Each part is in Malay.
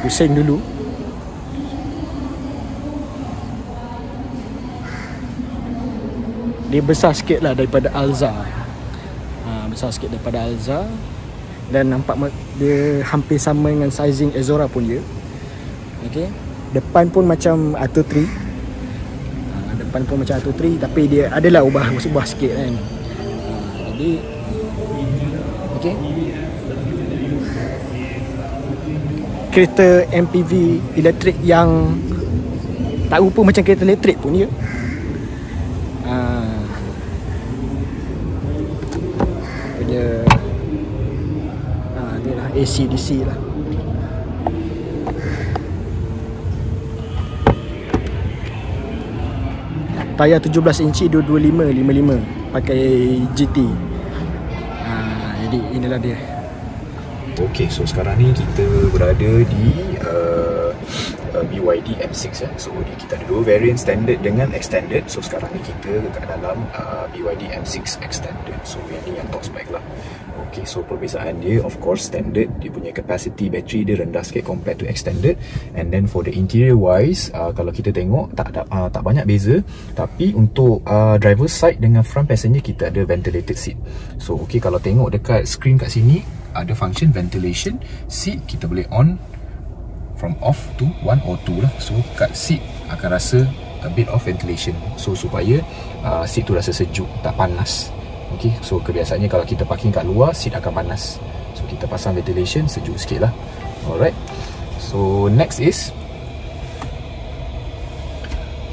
pusing dulu. Dia besar sikit lah daripada Alza. Besar sikit daripada Alza. Dan nampak dia hampir sama dengan sizing Exora pun dia. Okay. Depan pun macam Atto 3. Depan pun macam Atto 3, tapi dia adalah ubah sikit kan. Jadi okay. Kereta MPV elektrik yang tak rupa macam kereta elektrik pun dia. Dia lah AC DC lah. Tayar 17 inci 225/55 pakai GT. Jadi inilah dia. Okay, so sekarang ni kita berada di BYD M6 So kita ada dua variant, standard dengan extended. So sekarang ni kita kat dalam BYD M6 extended. So yang ni yang top spec lah. Okay, so perbezaan dia, of course standard, dia punya capacity battery dia rendah sikit compared to extended. And then for the interior wise, kalau kita tengok tak banyak beza. Tapi untuk driver side dengan front passenger, kita ada ventilated seat. So okay, kalau tengok dekat screen kat sini, ada function ventilation seat. Kita boleh on from off to 1 or 2 lah. So kat seat akan rasa a bit of ventilation, so supaya seat tu rasa sejuk, tak panas. Okay, so kebiasaannya kalau kita parking kat luar, seat akan panas. So kita pasang ventilation, sejuk sikit lah. Alright. So next is,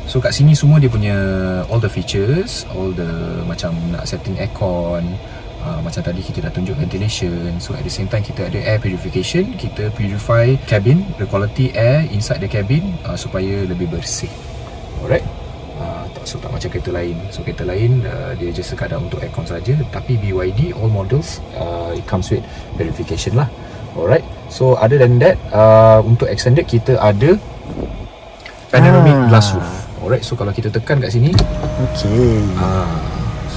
so kat sini semua dia punya all the features, all the macam nak setting aircon, macam tadi kita dah tunjuk ventilation. So at the same time kita ada air purification. Kita purify cabin, the quality air inside the cabin supaya lebih bersih. Alright. So tak macam kereta lain. So kereta lain dia just sekadar untuk aircon saja. Tapi BYD all models it comes with verification lah. Alright. So other than that, untuk extended kita ada panoramic glass roof. Alright. So kalau kita tekan kat sini, okay.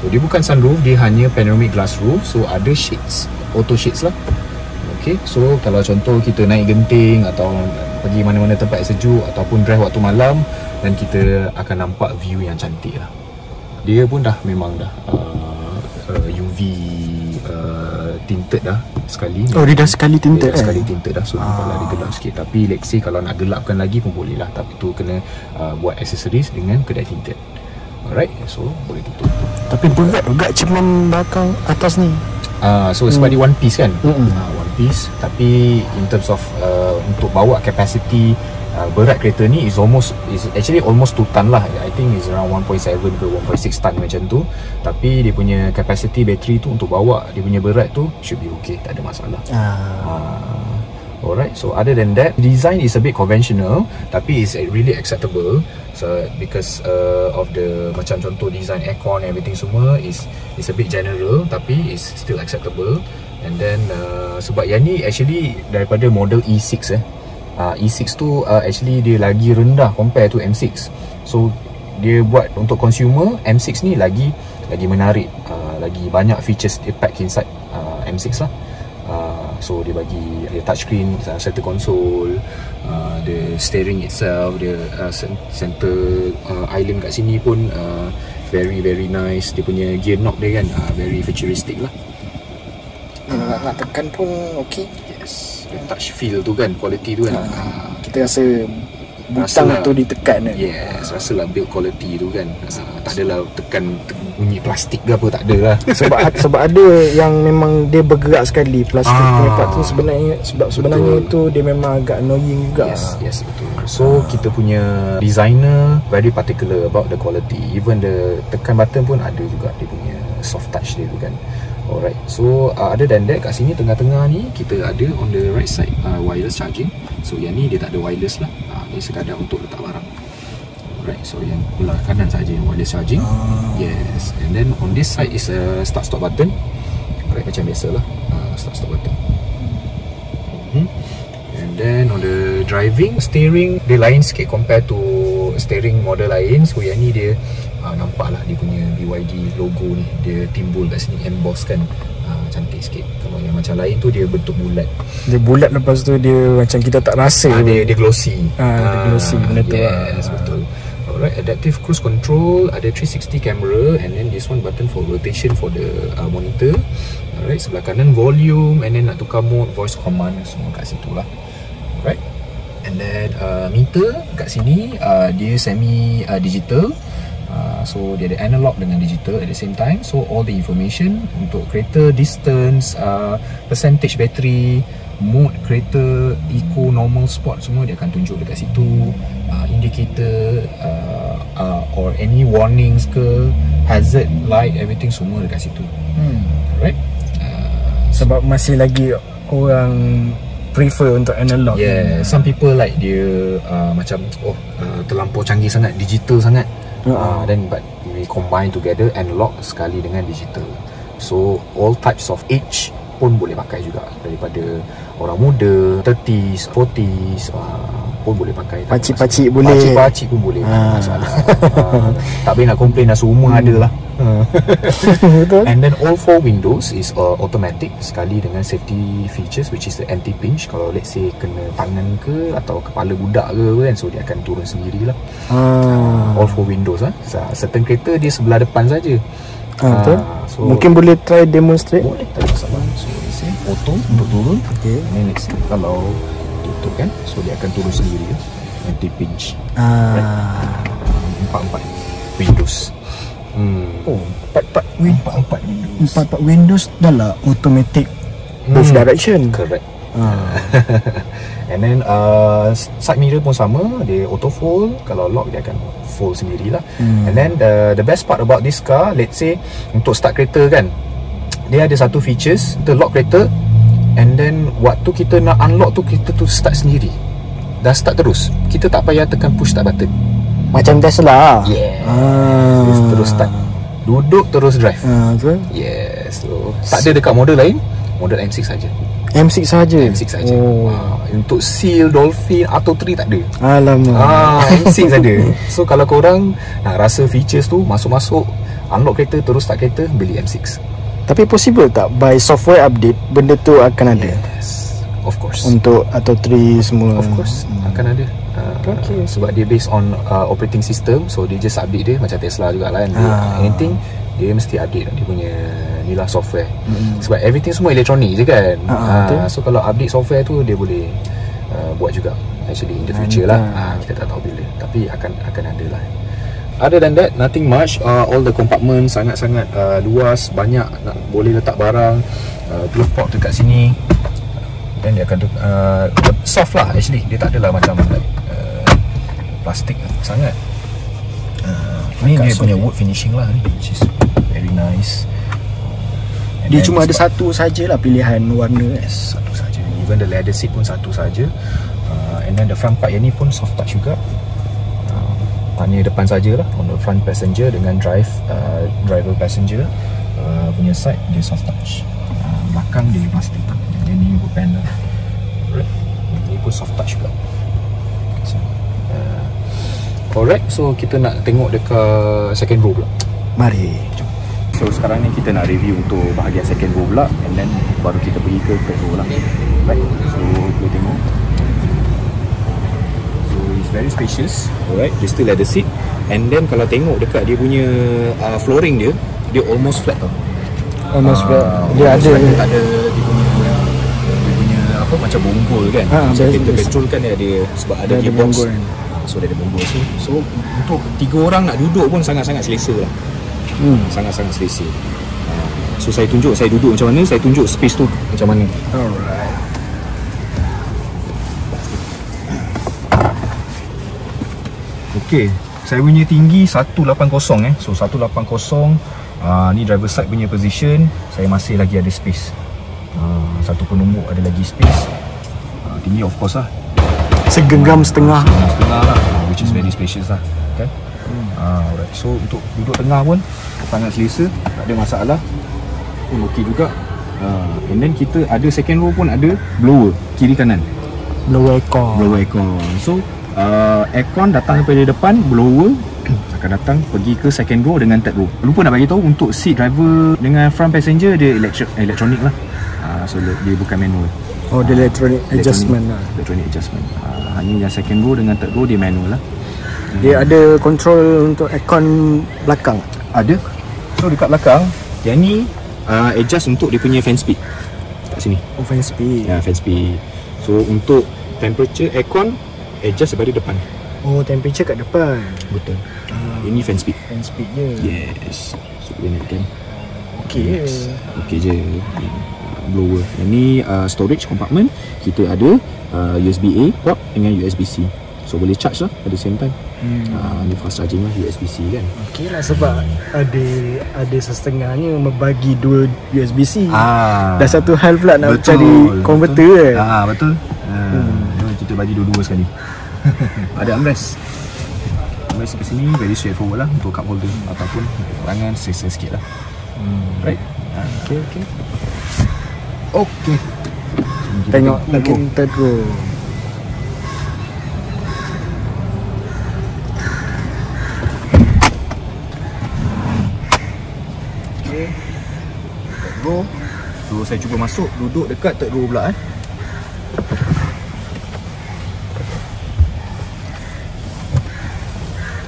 So dia bukan sunroof, dia hanya panoramic glass roof. So ada shades, auto shades lah. Okay. So kalau contoh kita naik genting atau pergi mana-mana tempat sejuk ataupun drive waktu malam, dan kita akan nampak view yang cantik lah. Dia pun dah memang dah UV tinted dah sekali. Oh, dia dah sekali tinted. Dia dah sekali tinted dah. So nampaklah dia gelap sikit. Tapi let's say kalau nak gelapkan lagi pun boleh lah. Tapi tu kena buat accessories dengan kedai tinted. Alright, so boleh tutup. Tapi berat juga cermin belakang atas ni. So sebab dia one piece kan. One piece. Tapi in terms of untuk bawa capacity, berat kereta ni is actually almost 2 ton lah. I think is around 1.7 ke 1.6 ton macam tu. Tapi dia punya capacity battery tu untuk bawa dia punya berat tu should be okay, tak ada masalah. Alright, so other than that, design is a bit conventional tapi is really acceptable. So because of the macam contoh design aircon everything semua is a bit general tapi is still acceptable. And then sebab yang ni actually daripada model E6 E6 tu actually dia lagi rendah compare to M6. So dia buat untuk consumer, M6 ni lagi menarik, lagi banyak features dia pack inside M6 lah. So dia bagi dia touchscreen, center console, the steering itself, the center island kat sini pun very nice. Dia punya gear knob dia kan very futuristic lah. Nak tekan pun okey. Yes, the touch feel tu kan, quality tu kan. Kita rasa butang tu ditekan kan. Yes, rasalah build quality tu kan. Tak adalah tekan bunyi plastik ke apa, tak adalah. Sebab ada yang memang dia bergerak sekali plastik punya part tu sebenarnya itu dia memang agak annoying juga. Yes, betul. So kita punya designer very particular about the quality. Even the tekan button pun ada juga dia punya soft touch dia tu kan. Alright, so other than that, kat sini tengah-tengah ni kita ada on the right side wireless charging. So yang ni dia tak ada wireless lah, dia sekadar untuk letak barang. Alright, so yang belah kanan saja yang wireless charging. Yes, and then on this side is a start stop button. Alright, macam biasa lah, start stop button. And then on the driving, steering dia lain sikit compare to steering model lain. So yang ni dia nampak lah dia punya BYD logo ni, dia timbul kat sini, emboss kan, cantik sikit. Kalau yang macam lain tu dia bentuk bulat. Dia bulat, lepas tu dia macam kita tak rasa. Dia glossy. Dia glossy, benda tu yes, betul. Alright, adaptive cruise control, ada 360 camera, and then this one button for rotation for the monitor. Alright, sebelah kanan volume, and then nak tukar mode, voice command, semua kat situ lah. Alright, and then meter kat sini dia semi digital. So dia ada analog dengan digital at the same time. So all the information untuk kereta, distance, percentage battery, mode kereta, eco, normal, sport, semua dia akan tunjuk dekat situ. Indicator or any warnings ke, hazard light, everything semua dekat situ. Right? Sebab masih lagi orang prefer untuk analog. Yeah, some people like dia macam terlampau canggih sangat, digital sangat. Then but we combine together analog sekali dengan digital. So all types of age pun boleh pakai juga, daripada orang muda, 30s, 40s pun boleh pakai. Pakcik-pakcik boleh. Pakcik-pakcik pun boleh. Masalah. Tak boleh nak complain lah, semua ada lah. Betul. And then all 4 windows is automatic sekali dengan safety features, which is the anti-pinch. Kalau let's say kena tangan ke atau kepala budak ke kan, so dia akan turun sendiri lah. All 4 windows certain kereta dia sebelah depan saja. Betul. So mungkin boleh try demonstrate. Boleh, tak ada masalah. So let's say auto untuk turun. Okay. And let's say kalau tutup kan, so dia akan turun sendiri, anti-pinch. Empat windows. Empat windows dah lah automatic both direction. Correct. And then side mirror pun sama, dia auto fold. Kalau lock dia akan fold sendirilah. And then the best part about this car, let's say untuk start kereta kan, dia ada satu features, kita lock kereta, and then waktu kita nak unlock tu, kita tu start sendiri. Dah start terus, kita tak payah tekan push start button. Macam Tesla. Yeah. Terus start, duduk terus drive. Betul. Yes. So tak ada dekat model lain, model M6 saja. M6 saja. M6 saja. Untuk Seal, Dolphin, Atto 3 tak ada. Alamak. M6 saja. So kalau korang nak rasa features tu, masuk-masuk unlock kereta, terus start kereta, beli M6. Tapi possible tak by software update benda tu akan ada? Yes, of course. Untuk Atto 3 semua. Of course, akan ada. Sebab dia based on operating system, so dia just update dia macam Tesla juga lah kan. Anything dia mesti update dia punya ni lah software. Sebab everything semua elektronik je kan. So kalau update software tu dia boleh buat juga actually in the future lah. Kita tak tahu bila, tapi akan ada lah. Other than that, nothing much. All the compartment sangat-sangat luas, banyak boleh letak barang. Glove box dekat sini. Dan dia akan soft lah actually. Dia tak adalah macam plastik sangat. Ni dia punya wood finishing lah ni, which is very nice. And dia cuma ada satu sajalah pilihan warna. Yes, satu saja. Even the leather seat pun satu saja. And then the front part yang ni pun soft touch juga. Hanya depan sajalah, on the front passenger dengan driver passenger punya side dia soft touch. Belakang dia plastik. Yang ni wood panel. Alright. Ini pun soft touch juga. Alright, so kita nak tengok dekat second row pula. Mari. Jom. So sekarang ni kita nak review untuk bahagian second row pula, and then baru kita pergi ke third row lah. Right, so boleh tengok. So it's very spacious. Alright, dia still ada seat. And then kalau tengok dekat dia punya flooring dia almost flat tau. Almost flat. Dia ada flat, tak ada dia punya apa macam bonggol kan. Macam kereta petrol kan dia ada, sebab ada gearbox. So dia ada bonggol tu. So untuk 3 orang nak duduk pun sangat-sangat selesa lah. Sangat-sangat selesa. So saya tunjuk saya duduk macam mana, saya tunjuk space tu macam mana. Alright. Okay, saya punya tinggi 180 So 180. Ni driver side punya position. Saya masih lagi ada space. Satu penumbuk ada lagi space. Tinggi of course lah, segenggam setengah lah, which is very spacious lah kan. Alright, so untuk duduk tengah pun sangat selesa, tak ada masalah pun, okey juga. And then kita ada second row pun ada blower kiri kanan, blower aircon. So aircon datang daripada depan, blower akan datang pergi ke second row dengan third row. Lupa nak bagi tahu untuk seat driver dengan front passenger dia elektronik lah. So dia bukan manual. Oh, dia electronic adjustment lah. Electronic adjustment. Hanya yang second row dengan third row dia manual lah. Dia ada control untuk aircon belakang. Ada. So dekat belakang yang ni adjust untuk dia punya fan speed. Kat sini. Oh, fan speed. Ya, fan speed. So untuk temperature aircon adjust daripada depan. Oh, temperature kat depan. Betul. Ini fan speed. Fan speed je. Yes. So boleh naikkan. Okey. Okey je. Blower. Yang ni storage compartment. Kita ada USB-A port dengan USB-C. So boleh charge lah at the same time. Ni fast charging lah, USB-C kan. Okey lah, sebab ada setengahnya membagi dua USB-C. Dah satu hal pula nak betul, cari converter kan. Betul. Kita bagi dua-dua sekali. Ada armrest. Armrest kat sini very straightforward lah untuk cup holder ataupun perangan selesa sikit lah. Right. Okey. Tengok mungkin third row. Third row. So saya cuba masuk duduk dekat third row pula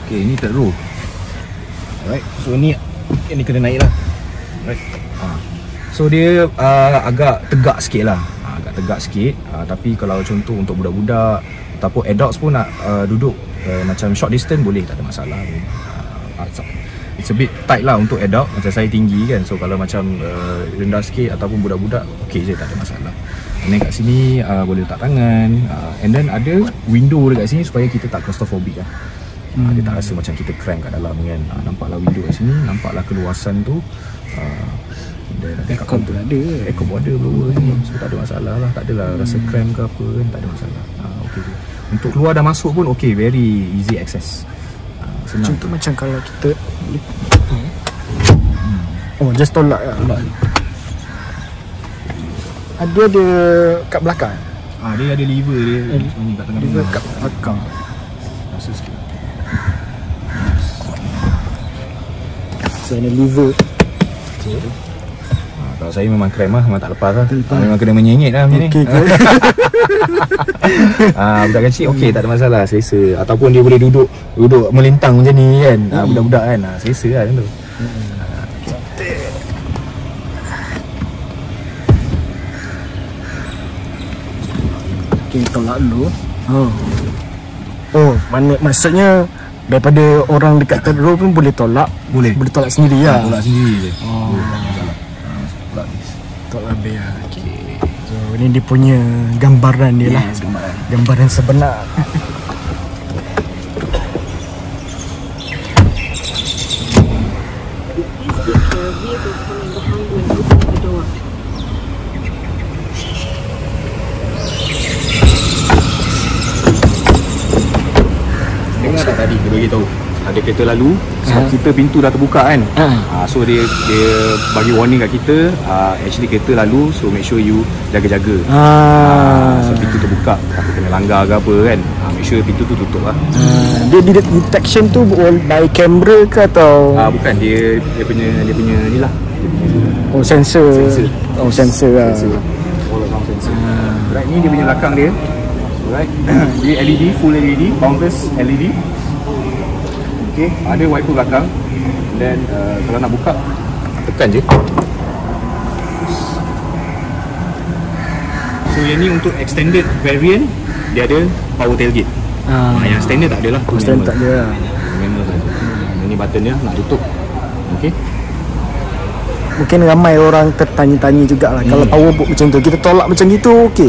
Okay, ini third row. Alright, so ni kena naik lah. Right. So dia agak tegak sikit lah. Agak tegak sikit. Tapi kalau contoh untuk budak-budak ataupun adults pun nak duduk macam short distance boleh, tak ada masalah. It's a bit tight lah untuk adult. Macam saya tinggi kan. So kalau macam rendah sikit ataupun budak-budak, okay je, tak ada masalah. And then kat sini boleh letak tangan. And then ada window dekat sini supaya kita tak claustrophobic lah. Dia tak rasa macam kita cramp kat dalam kan. Nampaklah window kat sini, nampaklah keluasan tu. Aircon pun ada. Aircon pun ada blower ni. So tak ada masalah lah. Tak adalah rasa cramp ke apa kan. Tak ada masalah. Okay je. Untuk keluar dan masuk pun okay, very easy access. Senang. Contoh macam kalau kita oh, just tolak lah. Ada kat belakang. Dia ada lever dia. Ni kat tengah. Lever kat belakang. Rasa sikit. So ada lever. Kalau saya memang krem lah, memang tak lepas lah. Memang kena menyengit lah macam ni. Budak kecil okey, tak ada masalah, selesa. Ataupun dia boleh duduk melintang macam ni kan. Budak-budak kan, selesa lah macam tu. Okay, tolak dulu. Maksudnya daripada orang dekat third row pun boleh tolak. Boleh tolak sendiri lah. Tolak sendiri je. Tolak habis lah. Okay. So ni dia punya gambaran dia lah. Gambaran sebenar. Dengar tak tadi dia bagi tahu ada kereta lalu sebab kita pintu dah terbuka kan. So dia bagi warning kat kita, actually kereta lalu, so make sure you jaga-jaga. So pintu terbuka, takut kena langgar ke apa kan. Make sure pintu tu tutup lah. Dia detection tu by kamera ke atau bukan, dia punya ni lah. Oh, sensor. Oh, sensor lah. All around sensor. Right, ni dia punya belakang dia. Right. Dia LED, full LED, boundless LED. Okay, ada wiper belakang. Dan kalau nak buka, tekan je. So yang ni untuk extended variant, dia ada power tailgate. Yang standard tak ada lah. Standard tak ada lah. Manual saja. Ini button dia nak tutup. Okay. Mungkin ramai orang tertanya-tanya jugalah, kalau power book macam tu, kita tolak macam gitu okey?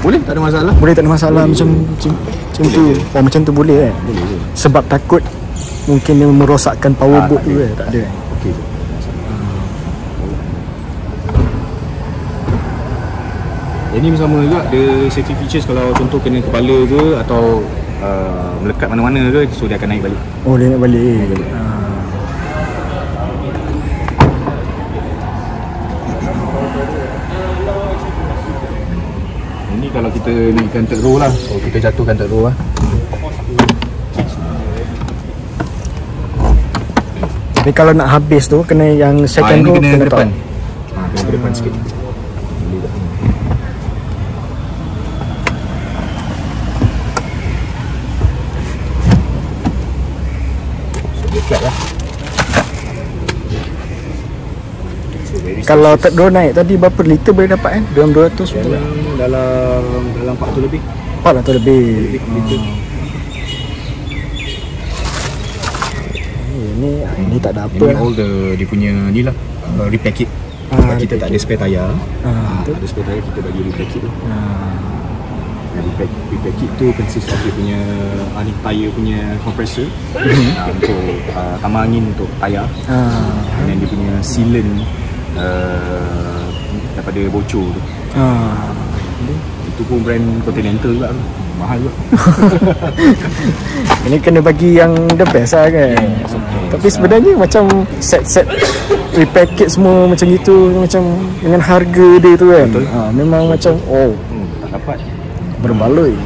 Boleh, tak ada masalah. Boleh, tak ada masalah. Macam tu. Oh, macam tu boleh kan? Boleh je. Sebab takut mungkin dia merosakkan power book tu kan? Tak ada. Okey je. Ini bersama juga ada safety features kalau contoh kena kepala ke atau melekat mana-mana ke, so dia akan naik balik. Oh, dia naik balik. Ini kalau kita naikkan third row lah, so kita jatuhkan third row lah. Tapi kalau nak habis tu kena yang second row kena ke top. depan. Kena ke depan sikit. So dia flat lah. So very Kalau third row naik tadi berapa liter boleh dapat kan? Dalam 200 betul tak? dalam 400 lebih. 400 lebih. Liter. Ini tak ada apa Ini lah. all dia punya ni lah, repack kit. Sebab kita tak ada spare tayar. Ada spare tayar, kita bagi repack kit tu. Repack kit tu consist of dia punya ni tayar punya compressor untuk tambah angin untuk tayar. Dan dia punya sealant daripada bocor tu. Itu pun brand Continental juga tu. Mahal juga. Ini kena bagi yang the best lah kan. Yes, of course. Tapi sebenarnya macam set repack kit semua macam itu, macam dengan harga dia tu kan. Betul. Memang macam Tak dapat. berbaloi.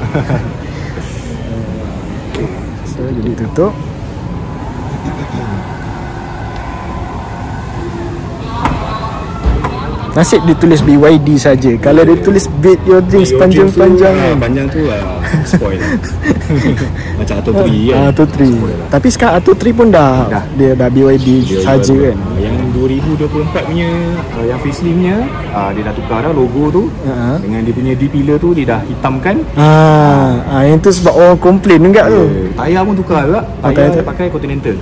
So jadi tutup. Nasib dia tulis BYD saja. Kalau dia tulis Beat Your Dreams panjang-panjang kan. Panjang tu spoil lah. Macam Atto 3 kan. Atto 3. Tapi sekarang Atto 3 pun dah dia dah BYD saja kan. Yang 2024 punya yang facelift punya dia dah tukar dah logo tu. Dengan dia punya D-pillar tu dia dah hitamkan. Yang tu sebab orang komplain juga tu. Tayar pun tukar juga. Tayar pakai Continental.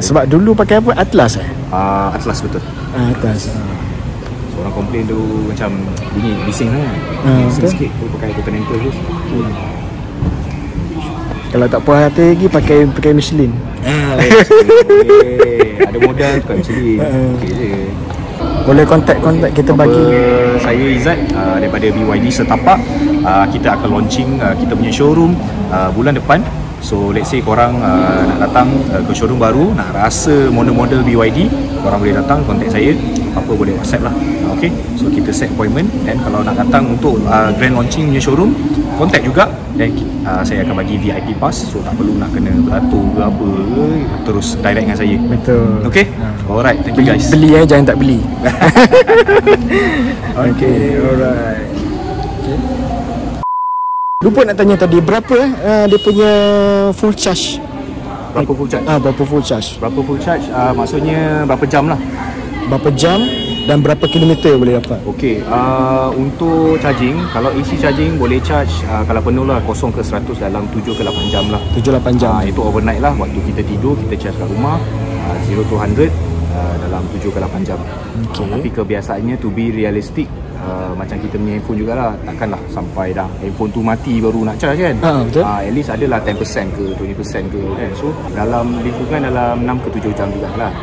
Sebab dulu pakai apa? Atlas Atlas betul. Atlas. Orang komplain tu macam bunyi bising lah. Bising sikit tu pakai Continental tu. Kalau tak puas hati lagi pakai Michelin. Ada modal tukar Michelin. Okey je. Boleh kontak kita bagi. Saya Izzat daripada BYD Setapak. Kita akan launching kita punya showroom bulan depan. So let's say korang nak datang ke showroom baru, nak rasa model-model BYD, korang boleh datang contact saya. Apa boleh WhatsApp lah. Okay, so kita set appointment. Dan kalau nak datang untuk grand launching punya showroom, contact juga. Dan saya akan bagi VIP pass. So tak perlu nak kena beratur ke apa ke, terus direct dengan saya. Betul. Okay, alright, thank you guys. Beli jangan tak beli. Okay, alright. Lupa nak tanya tadi, berapa dia punya full charge? Berapa full charge? Berapa full charge? Berapa full charge? Maksudnya berapa jam lah. Berapa jam dan berapa kilometer boleh dapat? Okey, untuk charging, kalau AC charging boleh charge kalau penuh lah 0 ke 100 dalam 7 ke 8 jam lah. 7-8 jam. Itu overnight lah, waktu kita tidur kita charge kat rumah 0 to 100 dalam 7 ke 8 jam. Tapi kebiasaannya to be realistic, macam kita punya handphone jugalah, takkanlah sampai dah handphone tu mati baru nak charge kan. Betul. At least adalah 10% ke 20% ke kan. So dalam lingkungan dalam 6 ke 7 jam jugalah.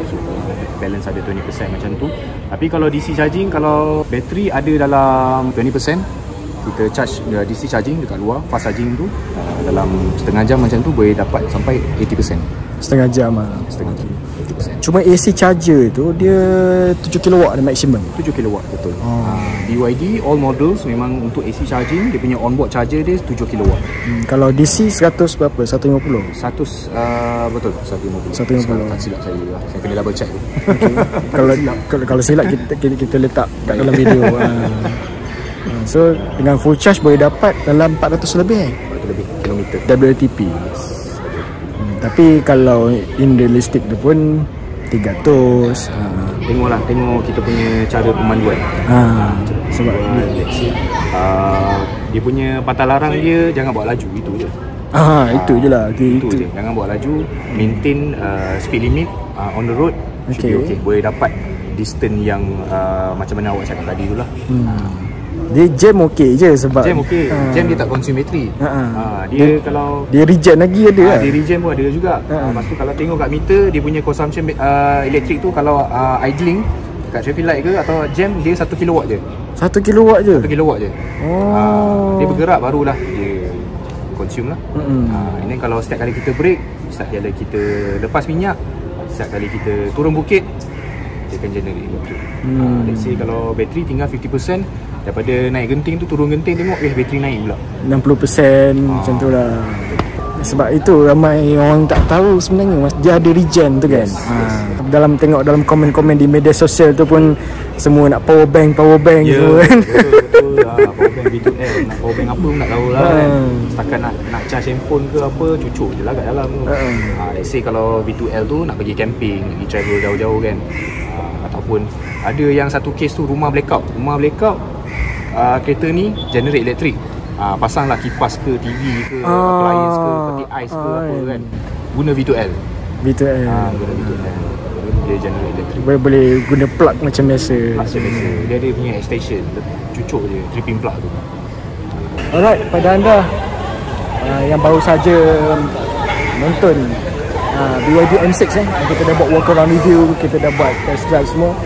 So balance ada 20% macam tu. Tapi kalau DC charging, kalau bateri ada dalam 20%, kita charge DC charging dekat luar, fast charging tu dalam setengah jam macam tu boleh dapat sampai 80%. Setengah jam lah. Setengah jam 80%. Cuma AC charger tu dia 7 kW ada maksimum. 7 kW betul. BYD all models memang untuk AC charging, dia punya onboard charger dia 7 kW. Kalau DC 100 berapa? 150. 100 betul 150. 150. Tak silap saya lah. Saya kena double check tu. Kalau silap kita letak kat dalam video. So dengan full charge boleh dapat dalam 400 lebih 400 lebih kilometer WLTP. Tapi kalau in realistic tu pun 300. Tengok kita punya cara pemanduan. Sebab dia punya patah larang dia jangan bawa laju, itu je. Itu je lah. Itu je. Jangan bawa laju, maintain speed limit on the road. Should be okay. Boleh dapat distance yang macam mana awak cakap tadi tu lah. Dia jam okey je sebab jam okey. Jam dia tak consume bateri. Dia kalau dia regen lagi ada dia regen pun ada juga. Lepas tu kalau tengok kat meter dia punya consumption elektrik tu, kalau idling kat traffic light ke atau jam, dia 1 kW je. 1 kW je. 1 kW je. Dia bergerak barulah dia consume lah. And then kalau setiap kali kita break, setiap kali kita lepas minyak, setiap kali kita turun bukit, dia akan generate elektrik. Let's say kalau bateri tinggal 50%, daripada naik genting tu turun genting tengok bateri naik pula 60% macam tu lah. Sebab itu ramai orang tak tahu sebenarnya dia ada regen tu kan. Dalam tengok dalam komen-komen di media sosial tu pun semua nak power bank semua kan. Betul. Power bank V2L, nak power bank apa pun nak tahu lah kan. Setakat nak charge handphone ke apa, cucuk je lah kat dalam tu. Let's say kalau V2L tu nak pergi camping, nak pergi travel jauh-jauh kan. Ataupun ada yang satu case tu rumah blackout, kereta ni generate elektrik. Pasanglah kipas ke TV ke appliance ke peti ais ke apa kan, guna V2L. Guna V2L, dia generate elektrik. Boleh guna plug macam biasa. Dia ada punya extension, cucuk je tripping plug tu. Alright, pada anda yang baru saja nonton BYD M6 kita dah buat walk around review, kita dah buat test drive semua.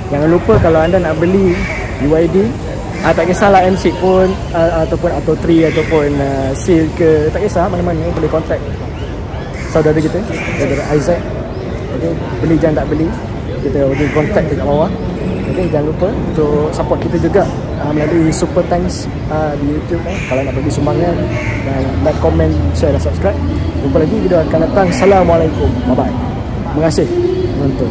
Jangan lupa kalau anda nak beli BYD, tak kisahlah M6 pun atau 3 ataupun Seal ke, tak kisah mana-mana, boleh contact saudara kita, saudara Isaac. Okay, beli jangan tak beli, kita boleh contact dekat bawah. Okay, jangan lupa untuk support kita juga melalui Super Thanks di YouTube kalau nak bagi sumbangan, dan like, comment, share dan subscribe. Jumpa lagi video akan datang. Assalamualaikum, bye bye. Terima kasih menonton.